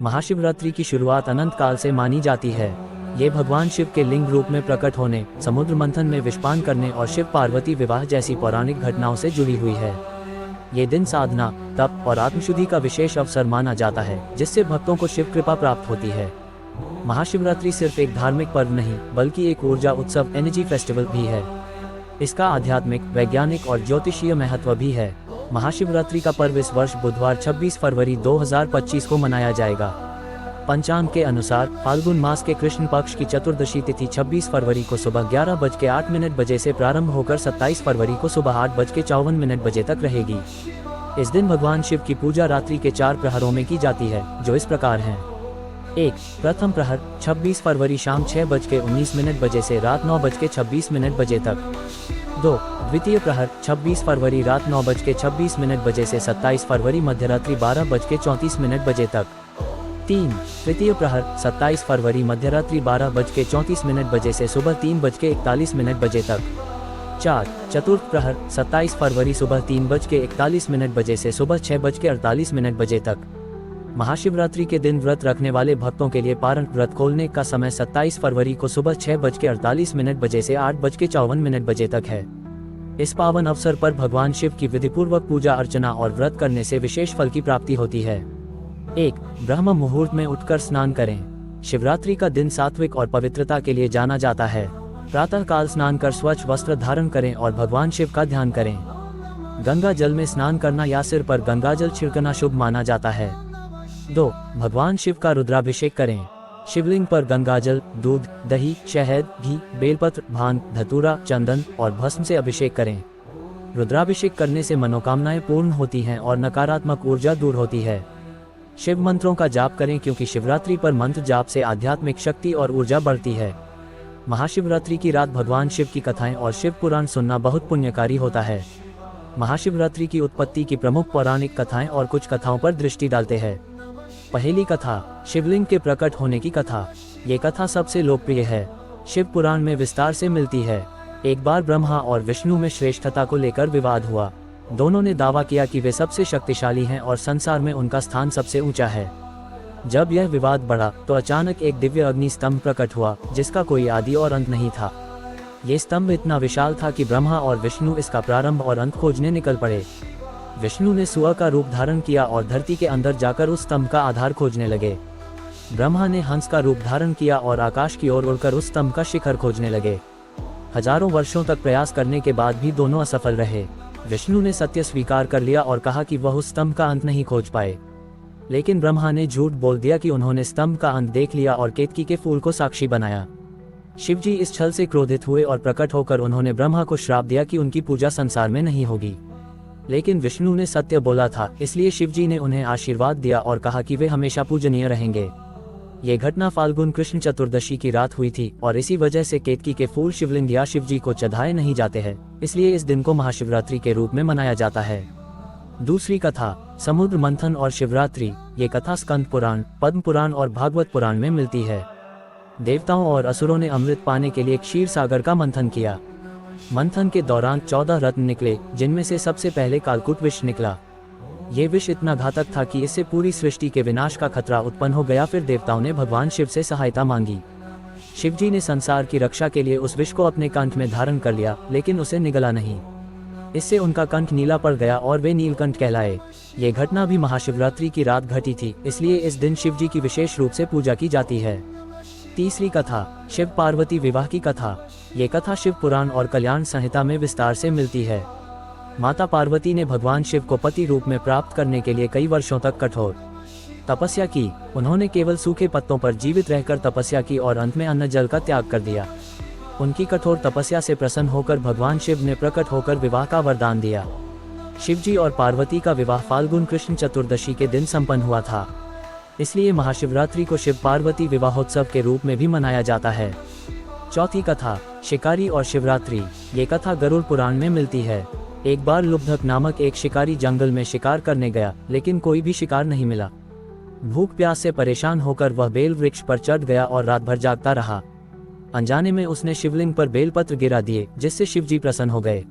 महाशिवरात्रि की शुरुआत अनंत काल से मानी जाती है। ये भगवान शिव के लिंग रूप में प्रकट होने, समुद्र मंथन में विषपान करने और शिव पार्वती विवाह जैसी पौराणिक घटनाओं से जुड़ी हुई है। ये दिन साधना, तप और आत्मशुद्धि का विशेष अवसर माना जाता है, जिससे भक्तों को शिव कृपा प्राप्त होती है। महाशिवरात्रि सिर्फ एक धार्मिक पर्व नहीं, बल्कि एक ऊर्जा उत्सव, एनर्जी फेस्टिवल भी है। इसका आध्यात्मिक, वैज्ञानिक और ज्योतिषीय महत्व भी है। महाशिवरात्रि का पर्व इस वर्ष बुधवार 26 फरवरी 2025 को मनाया जाएगा। पंचांग के अनुसार फाल्गुन मास के कृष्ण पक्ष की चतुर्दशी तिथि 26 फरवरी को सुबह 11:08 बजे से प्रारंभ होकर 27 फरवरी को सुबह 8:54 बजे तक रहेगी। इस दिन भगवान शिव की पूजा रात्रि के 4 प्रहरों में की जाती है, जो इस प्रकार हैं। 1. प्रथम प्रहर 26 फरवरी शाम 6:19 बजे से रात 9:26 बजे तक। 2. द्वितीय प्रहर 26 फरवरी रात 9:26 बजे से 27 फरवरी मध्यरात्रि 12:34 बजे तक। 3. तृतीय प्रहर 27 फरवरी मध्यरात्रि 12:34 बजे से सुबह 3:41 बजे तक। 4. चतुर्थ प्रहर 27 फरवरी सुबह 3:41 बजे से सुबह 6:48 बजे तक। महाशिवरात्रि के दिन व्रत रखने वाले भक्तों के लिए पारण व्रत खोलने का समय 27 फरवरी को सुबह 6:48 बजे से 8:54 बजे तक है। इस पावन अवसर पर भगवान शिव की विधिपूर्वक पूजा अर्चना और व्रत करने से विशेष फल की प्राप्ति होती है। 1. ब्रह्म मुहूर्त में उठकर स्नान करें। शिवरात्रि का दिन सात्विक और पवित्रता के लिए जाना जाता है। प्रातः काल स्नान कर स्वच्छ वस्त्र धारण करें और भगवान शिव का ध्यान करें। गंगा जल में स्नान करना या सिर पर गंगाजल छिड़कना शुभ माना जाता है। 2. भगवान शिव का रुद्राभिषेक करें। शिवलिंग पर गंगाजल, दूध, दही, शहद, घी, बेलपत्र, भांग, धतूरा, चंदन और भस्म से अभिषेक करें। रुद्राभिषेक करने से मनोकामनाएं पूर्ण होती हैं और नकारात्मक ऊर्जा दूर होती है। शिव मंत्रों का जाप करें, क्योंकि शिवरात्रि पर मंत्र जाप से आध्यात्मिक शक्ति और ऊर्जा बढ़ती है। महाशिवरात्रि की रात भगवान शिव की कथाएं और शिव पुराण सुनना बहुत पुण्यकारी होता है। महाशिवरात्रि की उत्पत्ति की प्रमुख पौराणिक कथाएं और कुछ कथाओं पर दृष्टि डालते हैं। पहली कथा, शिवलिंग के प्रकट होने की कथा। ये कथा सबसे लोकप्रिय है। शिव पुराण में विस्तार से मिलती है। एक बार ब्रह्मा और विष्णु में श्रेष्ठता को लेकर विवाद हुआ। दोनों ने दावा किया कि वे सबसे शक्तिशाली हैं और संसार में उनका स्थान सबसे ऊंचा है। जब यह विवाद बढ़ा तो अचानक एक दिव्य अग्नि स्तंभ प्रकट हुआ, जिसका कोई आदि और अंत नहीं था। ये स्तंभ इतना विशाल था कि ब्रह्मा और विष्णु इसका प्रारंभ और अंत खोजने निकल पड़े। विष्णु ने सुअर का रूप धारण किया और धरती के अंदर जाकर उस स्तंभ का आधार खोजने लगे। ब्रह्मा ने हंस का रूप धारण किया और आकाश की ओर उड़कर उस स्तंभ का शिखर खोजने लगे। हजारों वर्षों तक प्रयास करने के बाद भी दोनों असफल रहे। विष्णु ने सत्य स्वीकार कर लिया और कहा कि वह उस स्तंभ का अंत नहीं खोज पाए। लेकिन ब्रह्मा ने झूठ बोल दिया कि उन्होंने स्तंभ का अंत देख लिया और केतकी के फूल को साक्षी बनाया। शिवजी इस छल से क्रोधित हुए और प्रकट होकर उन्होंने ब्रह्मा को श्राप दिया कि उनकी पूजा संसार में नहीं होगी। लेकिन विष्णु ने सत्य बोला था, इसलिए शिवजी ने उन्हें आशीर्वाद दिया और कहा कि वे हमेशा पूजनीय रहेंगे। ये घटना फाल्गुन कृष्ण चतुर्दशी की रात हुई थी और इसी वजह से केतकी के फूल शिवलिंग या शिवजी को चढ़ाए नहीं जाते हैं, इसलिए इस दिन को महाशिवरात्रि के रूप में मनाया जाता है। दूसरी कथा, समुद्र मंथन और शिवरात्रि। ये कथा स्कंद पुराण, पद्म पुराण और भागवत पुराण में मिलती है। देवताओं और असुरों ने अमृत पाने के लिए क्षीर सागर का मंथन किया। मंथन के दौरान 14 रत्न निकले, जिनमें से सबसे पहले कालकूट विष निकला। ये विष इतना घातक था कि इससे पूरी सृष्टि के विनाश का खतरा उत्पन्न हो गया। फिर देवताओं ने भगवान शिव से सहायता मांगी। शिवजी ने संसार की रक्षा के लिए उस विष को अपने कंठ में धारण कर लिया, लेकिन उसे निगला नहीं। इससे उनका कंठ नीला पड़ गया और वे नीलकंठ कहलाए। ये घटना भी महाशिवरात्रि की रात घटी थी, इसलिए इस दिन शिवजी की विशेष रूप से पूजा की जाती है। तीसरी कथा, शिव पार्वती विवाह की कथा। ये कथा शिव पुराण और कल्याण संहिता में विस्तार से मिलती है। माता पार्वती ने भगवान शिव को पति रूप में प्राप्त करने के लिए कई वर्षों तक कठोर तपस्या की। उन्होंने केवल सूखे पत्तों पर जीवित रहकर तपस्या की और अंत में अन्न जल का त्याग कर दिया। उनकी कठोर तपस्या से प्रसन्न होकर भगवान शिव ने प्रकट होकर विवाह का वरदान दिया। शिवजी और पार्वती का विवाह फाल्गुन कृष्ण चतुर्दशी के दिन संपन्न हुआ था। इसलिए महाशिवरात्रि को शिव पार्वती विवाहोत्सव के रूप में भी मनाया जाता है। चौथी कथा, शिकारी और शिवरात्रि। ये कथा गरुड़ पुराण में मिलती है। एक बार लुब्धक नामक एक शिकारी जंगल में शिकार करने गया, लेकिन कोई भी शिकार नहीं मिला। भूख प्यास से परेशान होकर वह बेल वृक्ष पर चढ़ गया और रात भर जागता रहा। अनजाने में उसने शिवलिंग पर बेलपत्र गिरा दिए, जिससे शिवजी प्रसन्न हो गए।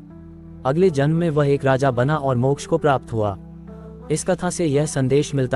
अगले जन्म में वह एक राजा बना और मोक्ष को प्राप्त हुआ। इस कथा से यह संदेश मिलता है